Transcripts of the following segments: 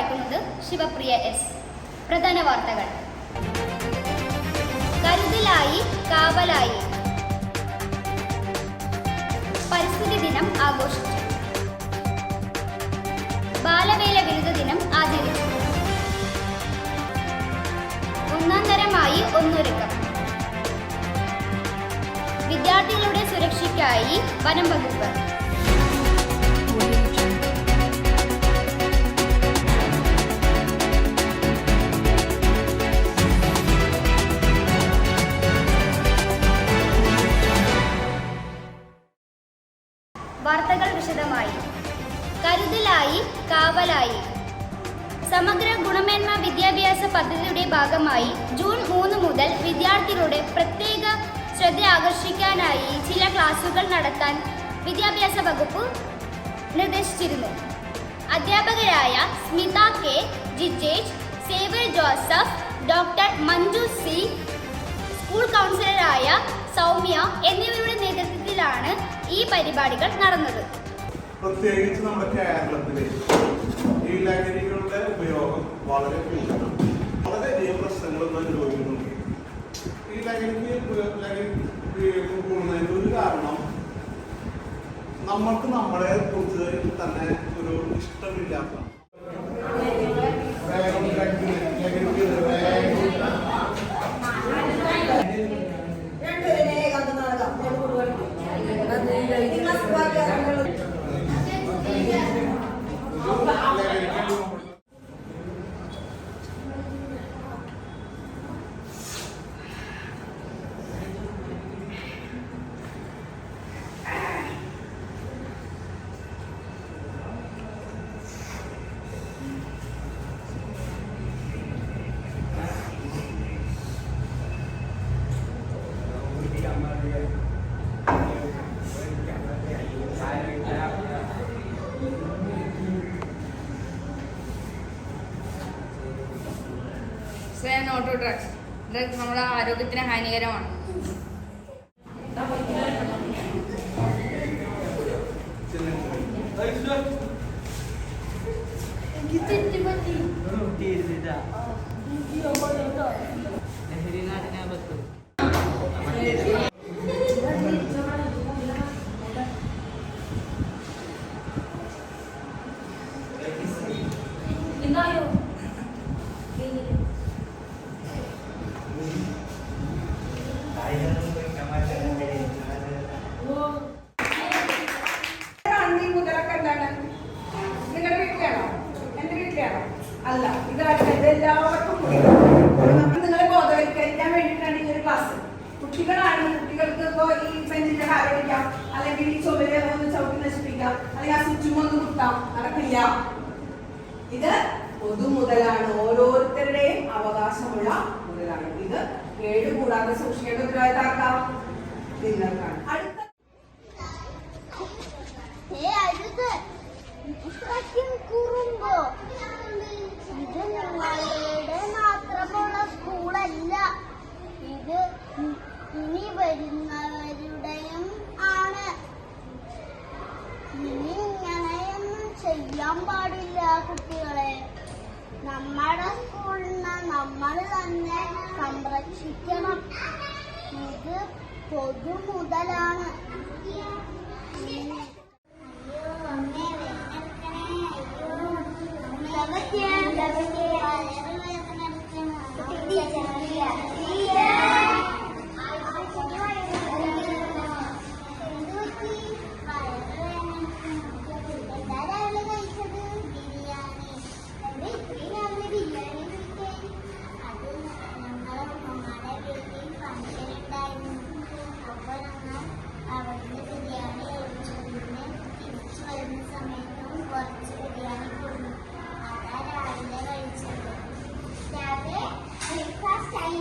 വായിക്കുന്നത് ശിവപ്രിയ എസ്. പ്രധാന വാർത്തകൾ. കരുതലായി കാവലായി പരിസ്ഥിതി ദിനം ആഘോഷിച്ചു. ബാലവേല വിരുദ്ധ ദിനം ആചരിച്ചു. ഒന്നാം തരമായി ഒന്നൊരുക്കം. വിദ്യാർത്ഥികളുടെ സുരക്ഷയ്ക്കായി വനം വകുപ്പ്. വാർത്തകൾ വിശദമായി. കരുതലായി കാവലായി സമഗ്ര ഗുണമേന്മ വിദ്യാഭ്യാസ പദ്ധതിയുടെ ഭാഗമായി ജൂൺ 3 മുതൽ വിദ്യാർത്ഥികളുടെ പ്രത്യേക ശ്രദ്ധ ആകർഷിക്കാനായി ചില ക്ലാസുകൾ നടത്താൻ വിദ്യാഭ്യാസ വകുപ്പ് നിർദ്ദേശിച്ചിരുന്നു. അധ്യാപകരായ Smitha K, Jijesh, Xavier Joseph, doctor Manju C, school കൗൺസിലറായ സൗമ്യ എന്നിവരുടെ നേതൃത്വത്തിലാണ് ഈ പരിപാടികൾ നടന്നത്. പ്രത്യേകിച്ച് നമ്മുടെ കേരളത്തിലെ ഈ ലഹരികളുടെ ഉപയോഗം വളരെ കൂടുതലാണ്. വളരെയധികം പ്രശ്നങ്ങളൊന്നും അനുഭവിക്കുന്നുണ്ട്. ഈ ലഹരി ഉപയോഗം കൂടുന്നതിൻ്റെ ഒരു കാരണം നമ്മൾക്ക് നമ്മളെ കുറിച്ച് തന്നെ ഒരു ഇഷ്ടമില്ലാത്ത നോട്ടോ ഡ്രഗ്സ് നമ്മുടെ ആരോഗ്യത്തിന് ഹാനികരമാണ്. അല്ല, ഇതെല്ലാവർക്കും നിങ്ങളെ ബോധവൽക്കരിക്കാൻ വേണ്ടിയിട്ടാണ് ഈ ഒരു ക്ലാസ്. കുട്ടികളാണ്, കുട്ടികൾക്ക് ഇപ്പോൾ ഈ പെൻസിന്റെ കാലടിക്കാം, അല്ലെങ്കിൽ ഈ ചുവരെ ഒന്ന് ചവിട്ടി നശിപ്പിക്കാം, അല്ലെങ്കിൽ ആ സ്വിച്ചും ഒന്ന് കുത്താം, നടക്കില്ല. ഇത് പൊതുമുതലാണ്, ഓരോരുത്തരുടെയും അവകാശമുള്ള മുതലാണ്. ഇത് കേടുകൂടാതെ സൂക്ഷിക്കേണ്ട ഉത്തരവാദിത്തം നിങ്ങൾക്കാണ്. അടുത്ത ഇത് നിങ്ങളുടെ മാത്രമുള്ള സ്കൂളല്ല, ഇത് ഇനി വരുന്നവരുടെയും ആണ്. ഇനി ഇങ്ങനെയൊന്നും ചെയ്യാൻ പാടില്ല കുട്ടികളെ. നമ്മുടെ സ്കൂളിനെ നമ്മൾ തന്നെ സംരക്ഷിക്കണം. ഇത് പൊതുമുതലാണ്. ബ്രേക്ക്ഫാസ്റ്റ് ആയി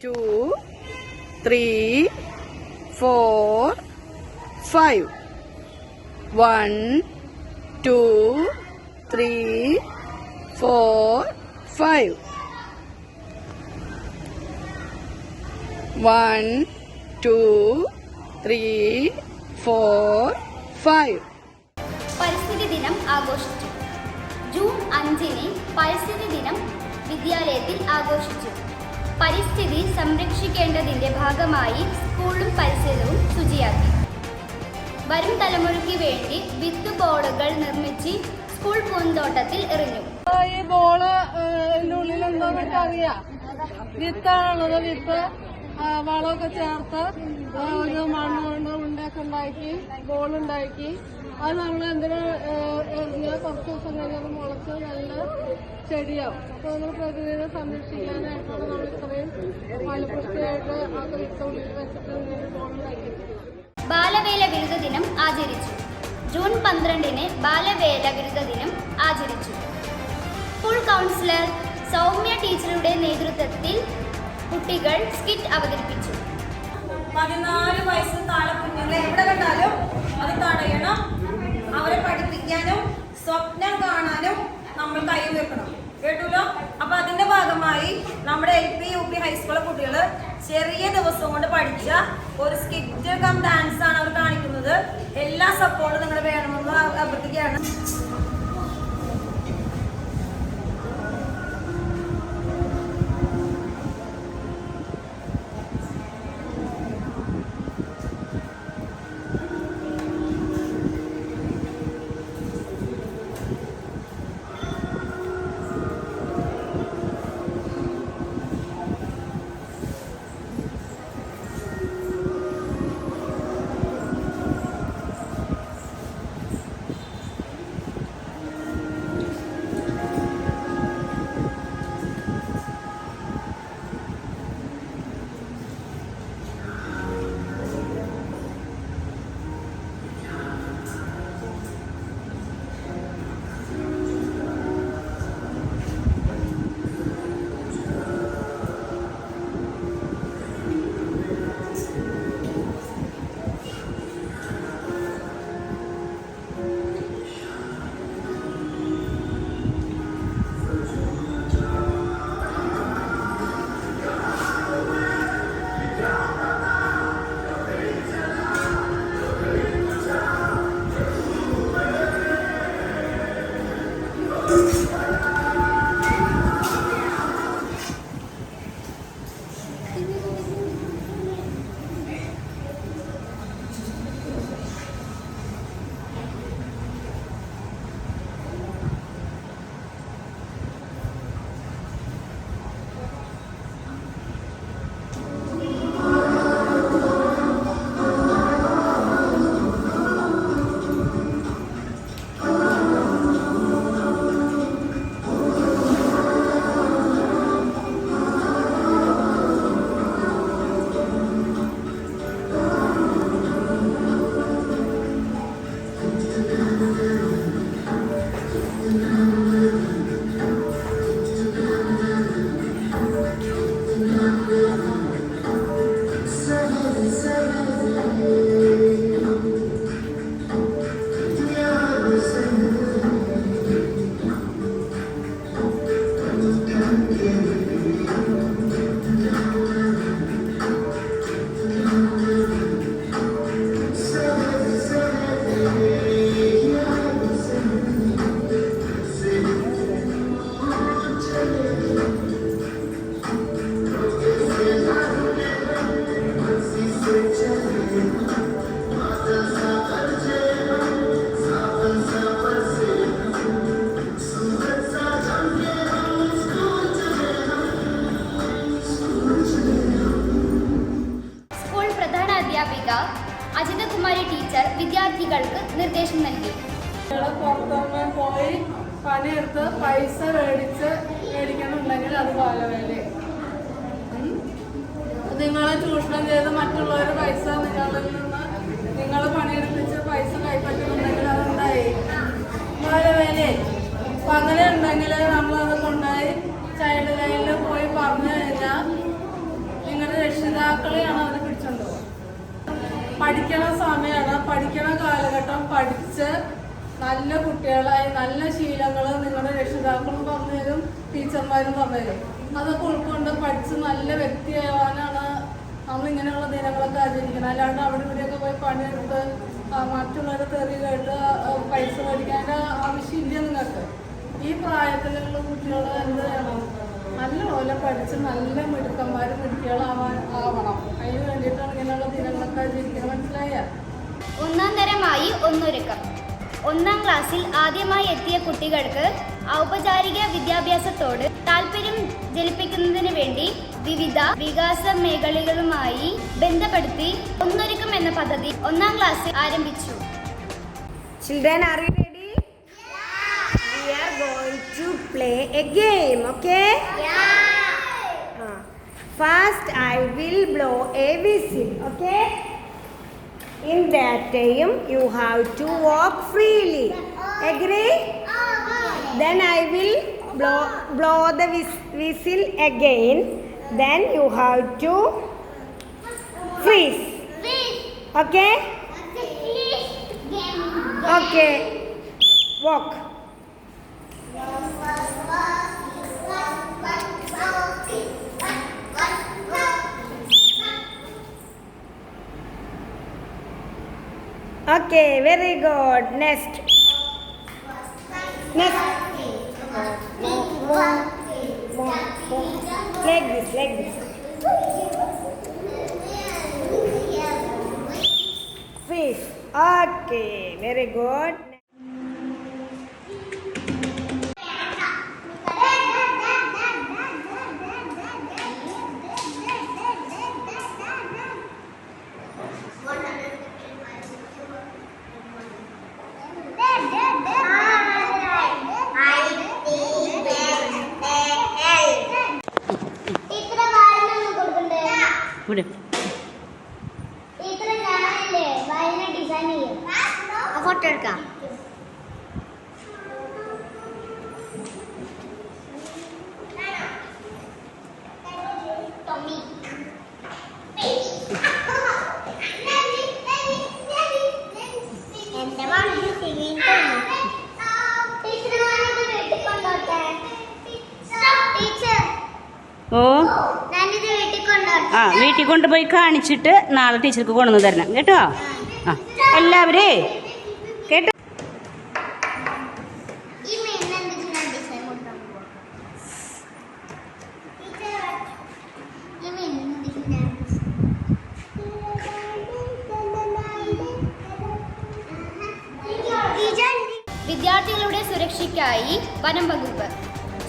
2, 3, 4, 5. 1, 2, 3, 4, 5. 1, 2, 3, 4, 5. പരിസ്ഥിതി ദിനം ആഘോഷിച്ചു. ജൂൺ 5-ന് പരിസ്ഥിതി ദിനം വിദ്യാലയത്തിൽ ആഘോഷിച്ചു. പരിസ്ഥിതി സംരക്ഷിക്കേണ്ടതിന്റെ ഭാഗമായി സ്കൂളും പരിസരവും ശുചിയാക്കി. വരും തലമുറയ്ക്ക് വേണ്ടി വിത്ത് ബോളുകൾ നിർമ്മിച്ച് സ്കൂൾ പൂന്തോട്ടത്തിൽ എറിഞ്ഞു. ഈ ബോള് ഉള്ളിൽ എന്താന്നൊക്കെ അറിയാം. വിത്താണുള്ളത്. വിത്ത് വളമൊക്കെ ചേർത്ത് ഒരു മണ്ണ് കൊണ്ട് ഉണ്ടാക്കി ഉണ്ടാക്കി ബോളുണ്ടാക്കി അത് നമ്മൾ എന്തിനാ എറിഞ്ഞാൽ കുറച്ച് ദിവസം കഴിഞ്ഞത് മുളച്ച് നല്ല ചെടിയാവും. അപ്പൊ നമ്മൾ പ്രകൃതിയെ സംരക്ഷിക്കാനായിട്ടാണ് നമ്മൾ ഇത്രയും ഫലപുഷ്ടിയായിട്ട് അത് വിത്തുള്ളിൽ വെച്ചിട്ട് ബോളുണ്ടാക്കിയിട്ടില്ല. ബാലവേല വിരുദ്ധ ദിനം ആചരിച്ചു. ജൂൺ 12-ന് ബാലവേല വിരുദ്ധ ദിനം ആചരിച്ചു. സ്കൂൾ കൗൺസിലർ സൗമ്യ ടീച്ചറുടെ നേതൃത്വത്തിൽ കുട്ടികൾ സ്കിറ്റ് അവതരിപ്പിച്ചു. 14 വയസ്സിന് താഴെ കുഞ്ഞുങ്ങളെ എവിടെ കണ്ടാലും അത് തടയണം. അവരെ പഠിപ്പിക്കാനും സ്വപ്നം കാണാനും നമ്മൾ കൈ വെക്കണം. കേട്ടല്ലോ? അപ്പൊ അതിന്റെ ഭാഗമായി നമ്മുടെ LP UP ഹൈസ്കൂൾ കുട്ടികൾ ചെറിയ ദിവസം കൊണ്ട് പഠിച്ച ഒരു സ്കിറ്റ് കം ഡാൻസ് ആണ് അവർ കാണിക്കുന്നത്. എല്ലാ സപ്പോർട്ടും നിങ്ങൾ വേണമെന്ന് അഭ്യർത്ഥിക്കുകയാണ്. അജിതകുമാരി ടീച്ചർ വിദ്യാർത്ഥികൾക്ക് നിർദ്ദേശം നൽകി. പുറത്തുനിന്ന് പോയി പണിയെടുത്ത് പൈസ മേടിക്കണമെന്നുണ്ടെങ്കിൽ അത് ബാലവേല. നിങ്ങളെ ചൂഷണം ചെയ്ത് മറ്റുള്ളവരുടെ പൈസ നിങ്ങളിൽ നിന്ന് നിങ്ങൾ പണിയെടുപ്പിച്ച് പൈസ കൈപ്പറ്റുന്നുണ്ടെങ്കിൽ അതെന്തായി ബാലവേല. അപ്പൊ അങ്ങനെ ഉണ്ടെങ്കിൽ നമ്മളത് കൊണ്ടുപോയി ചൈൽഡ് ലൈനിൽ പോയി പറഞ്ഞു കഴിഞ്ഞാൽ രക്ഷിതാക്കളെയാണ് അവർ പിടിച്ചോണ്ട് പോകുന്നത്. പഠിക്കണ സമയമാണ്, പഠിക്കണ കാലഘട്ടം, പഠിച്ച് നല്ല കുട്ടികളായി നല്ല ശീലങ്ങൾ നിങ്ങളുടെ രക്ഷിതാക്കളും പറഞ്ഞുതരും, ടീച്ചർമാരും പറഞ്ഞുതരും. അതൊക്കെ ഉൾക്കൊണ്ട് പഠിച്ച് നല്ല വ്യക്തിയാവാനാണ് നമ്മൾ ഇങ്ങനെയുള്ള ദിനങ്ങളൊക്കെ ആചരിക്കുന്നത്. അല്ലാണ്ട് അവിടെ ഇവിടെയൊക്കെ പോയി പണിയെടുത്ത് മറ്റുള്ളവരെ തെറി കേട്ട് പൈസ മേടിക്കാൻ്റെ ആവശ്യമില്ല നിങ്ങൾക്ക്. ഈ പ്രായത്തിലുള്ള കുട്ടികൾ എന്ത് ചെയ്യണം? നല്ലപോലെ പഠിച്ച് നല്ല മിടുക്കന്മാരും മിടുക്കികളാവണം. അതിന് വേണ്ടിയിട്ടാണ് ഇങ്ങനെയുള്ള ദിനങ്ങളൊക്കെ ആചരിക്കുന്നത്. മനസ്സിലായ? ഒന്നാം തരമായി ഒന്നൊരുക്കം. 1ാം ക്ലാസ്സിൽ ആദ്യമായി എത്തിയ കുട്ടികൾക്ക് ഔപചാരിക വിദ്യാഭ്യാസത്തോട് താല്പര്യം ജനിപ്പിക്കുന്നതിന് വേണ്ടി വിവിധ വികാസ മേഖലകളുമായി ബന്ധപ്പെടുത്തി ഒന്നൊരുക്കം എന്ന പദ്ധതി 1ാം ക്ലാസ്സിൽ ആരംഭിച്ചു. Children, are you ready? Yeah. We are going to play a game, okay? Yeah. First, I will blow a whistle, okay? In that time, you have to walk freely. Agree? Then I will blow the whistle again. Then you have to freeze. Okay? Okay. Walk. Okay, very good. Next. Like this. Fish. Okay, very good. Photo എടുക്കാം. എന്റെ മനസ്സിൽ വീട്ടിൽ കൊണ്ടുപോയി കാണിച്ചിട്ട് നാളെ ടീച്ചർക്ക് കൊണ്ടുവന്ന് തരണം കേട്ടോ. എല്ലാവരേ കേട്ടോ. വിദ്യാർത്ഥികളുടെ സുരക്ഷയ്ക്കായി വനം വകുപ്പ്.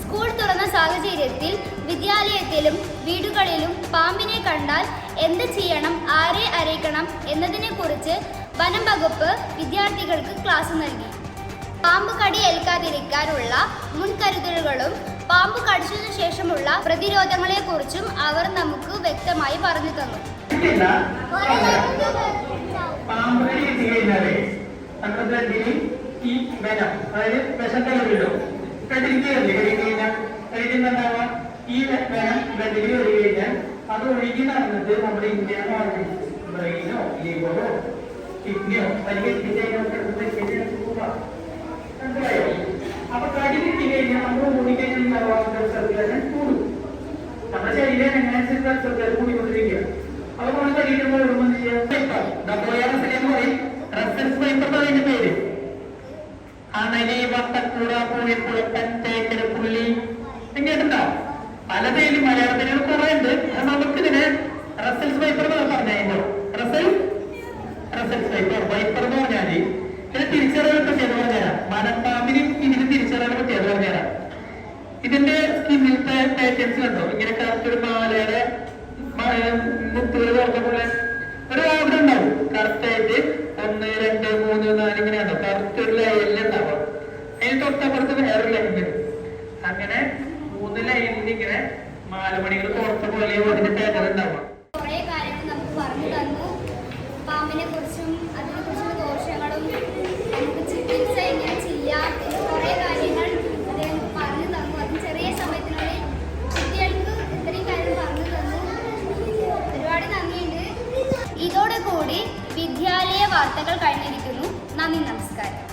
സ്കൂൾ തുറന്ന സാഹചര്യത്തിൽ വിദ്യാലയത്തിലും വീടുകളിലും പാമ്പിനെ കണ്ടാൽ എന്ത് ചെയ്യണം, ആരെ അറിയിക്കണം എന്നതിനെക്കുറിച്ച് വനം വകുപ്പ് വിദ്യാർത്ഥികൾക്ക് ക്ലാസ് നൽകി. പാമ്പ് കടി ഏൽക്കാതിരിക്കാനുള്ള മുൻകരുതലുകളും പാമ്പ് കടിച്ചതിനു ശേഷമുള്ള പ്രതിരോധങ്ങളെക്കുറിച്ചും അവർ നമുക്ക് വ്യക്തമായി പറഞ്ഞു തന്നു. ഈ വിഷം, അതായത് വിഷക്കല വീഴും ബ്ലഡിലേക്ക് കഴിക്കുന്നുണ്ടാവുക. ഈ വിഷം ബ്ലഡിൽ കയറി കഴിഞ്ഞാൽ അത് ഒഴുകി നടന്നിട്ട് നമ്മുടെ ഇന്ത്യൻ ഓർഗൻസ്, ബ്രെയിനോ ലിവറോ കിഡ്നിയോ മനസ്സിലായോ? അപ്പൊ കടി കിട്ടി കഴിഞ്ഞാൽ നമ്മൾ ഓടിക്കഴിഞ്ഞാൽ സർക്കുലേഷൻ കൂടും. നമ്മുടെ ശരീരം എങ്ങനെ സർക്കുലേഷൻ കൂടിക്കൊണ്ടിരിക്കുക. അപ്പൊ നമ്മൾ ശരീരം ഓടുമ്പോൾ പറയും റെഫറൻസ് വൈപ്പർ അതിന്റെ പേര്. അണലി, വട്ടക്കൂട, പൂഴിപ്പുഴപ്പൻ, തേക്കര, പുള്ളി കേട്ടുണ്ടോ? പല പേര് മലയാളത്തിൽ കുറെ ഉണ്ട്. നമുക്കിതിന് റസൽസ് വൈപ്പർ പറഞ്ഞോ. റസൽസ് വൈപ്പർ എന്ന് പറഞ്ഞാല് ഇതിന് തിരിച്ചറിയാൻ പറ്റിയത് പറഞ്ഞുതരാം. മനപ്പാമ്പിനും ഇതിന് തിരിച്ചറിയാൻ പറ്റിയത് പറഞ്ഞുതരാം. ഇതിന്റെ സ്കിന്നിലത്തെ പാറ്റേൺസ് കണ്ടോ? ഇങ്ങനെ കറക്റ്റൊരു മാലയുടെ മുത്തുകൾ തുറന്ന പോലെ ഒരു ഓർഡർ ഉണ്ടാവും. കറക്റ്റായിട്ട് 1, 2, 3, 4 ഇങ്ങനെയാണോ കറക്റ്റ് ഒരു ലൈനിൽ ഉണ്ടാവും. അതിന് തൊട്ടപ്പുറത്ത് വേറൊരു ലൈൻ വരും. അങ്ങനെ 3 ലൈനിൽ ഇങ്ങനെ മാലമണികൾ തുറച്ച പോലെ അതിന്റെ പാറ്റേൺ ഉണ്ടാവും. കുറേ കാര്യങ്ങൾ നമുക്ക് പറഞ്ഞു തന്നു. പാമ്പിനെ കുറിച്ചും അതിനെക്കുറിച്ചുള്ള ദോഷങ്ങളും നമുക്ക് ചികിത്സ എങ്ങനെ ചെയ്യാം എന്ന് കുറേ കാര്യങ്ങൾ അദ്ദേഹം പറഞ്ഞു തന്നു. അതും ചെറിയ സമയത്തിനുള്ളിൽ കുട്ടികൾക്ക് ഇത്രയും കാര്യങ്ങൾ പറഞ്ഞു തന്നു. ഒരുപാട് വാർത്തകൾ കഴിഞ്ഞിരിക്കുന്നു. നന്ദി, നമസ്കാരം.